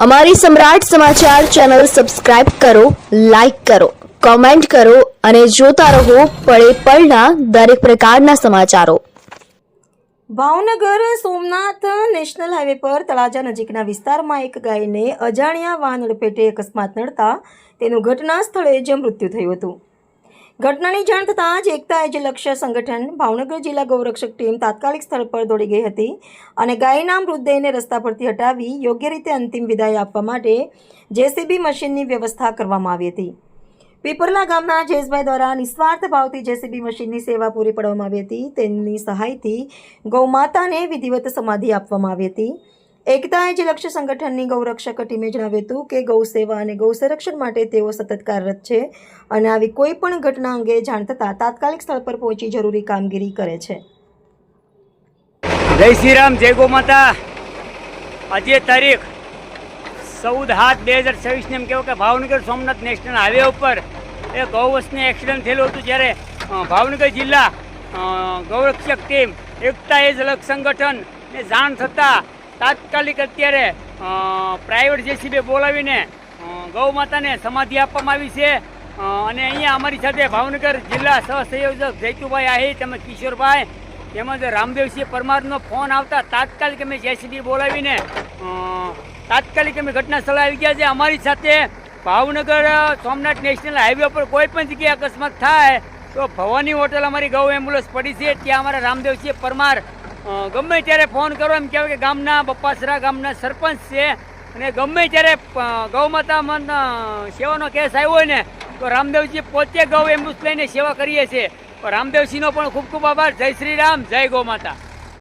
અમારી સમ્રાટ સમાચાર ચેનલ સબસ્ક્રાઇબ કરો, લાઇક કરો, કોમેન્ટ કરો અને જોતા રહો પળે પળના દરેક પ્રકારના સમાચારો। ભાવનગર સોમનાથ નેશનલ હાઈવે પર તળાજા નજીકના વિસ્તારમાં એક ગાયને અજાણ્યા વાહન અડફેટે અકસ્માત નડતા તેનું ઘટના સ્થળે જ મૃત્યુ થયું હતું। ઘટનાની જાણ થતાં જ એકતા એજ લક્ષ્ય સંગઠન ભાવનગર જિલ્લા ગૌરક્ષક ટીમ તાત્કાલિક સ્થળ પર દોડી ગઈ હતી અને ગાયના મૃતદેહને રસ્તા પરથી હટાવી યોગ્ય રીતે અંતિમ વિદાય આપવા માટે જેસીબી મશીનની વ્યવસ્થા કરવામાં આવી હતી। પીપરલા ગામના જયેશભાઈ દ્વારા નિસ્વાર્થ ભાવથી જેસીબી મશીનની સેવા પૂરી પાડવામાં આવી હતી। તેમની સહાયથી ગૌમાતાને વિધિવત સમાધિ આપવામાં આવી હતી। એકતા એજ લક્ષ્ય સંગઠનની ગૌરક્ષક ટીમે જણાવ્યું હતું કે ગૌ સેવા અને ગૌ સંરક્ષણ માટે તેઓ સતત કાર્યરત છે અને આવી કોઈ પણ ઘટના અંગે જાણ થતાં તાત્કાલિક સ્થળ પર પહોંચી જરૂરી કામગીરી કરે છે। જય શ્રી રામ, જય ગૌ માતા। આજે તારીખ 14/7/2026 ને એમ કહેવું કે ભાવનગર સોમનાથ નેશનલ હાઈવે ઉપર એક ગૌવંશને એક્સિડન્ટ થયેલું હતું, જ્યારે ભાવનગર જિલ્લા ગૌરક્ષક ટીમ એકતા એજ લક્ષ્ય સંગઠનને જાણ થતાં તાત્કાલિક અત્યારે પ્રાઇવેટ જેસીબી બોલાવીને ગૌ માતાને સમાધિ આપવામાં આવી છે। અને અહીંયા અમારી સાથે ભાવનગર જિલ્લા સહસંયોજક જયતુભાઈ આહિર તેમજ કિશોરભાઈ તેમજ રામદેવસિંહ પરમારનો ફોન આવતા તાત્કાલિક અમે જેસીબી બોલાવીને તાત્કાલિક અમે ઘટના સ્થળે આવી ગયા છે। અમારી સાથે ભાવનગર સોમનાથ નેશનલ હાઈવે પર કોઈ પણ જગ્યાએ અકસ્માત થાય તો ભવાની હોટલ અમારી ગૌ એમ્બ્યુલન્સ પડી છે, ત્યાં અમારા રામદેવસિંહ પરમાર ગમે ત્યારે ફોન કરો એમ કહેવાય કે ગામના બપ્પાસરા ગામના સરપંચ છે અને ગમે ત્યારે ગૌ માતા સેવાનો કેસ આવ્યો હોય ને તો રામદેવજી પોતે ગૌ એમ્બ્યુલન્સ લઈને સેવા કરીએ છીએ। રામદેવસિંહનો પણ ખૂબ ખૂબ આભાર। જય શ્રી રામ, જય ગૌ માતા।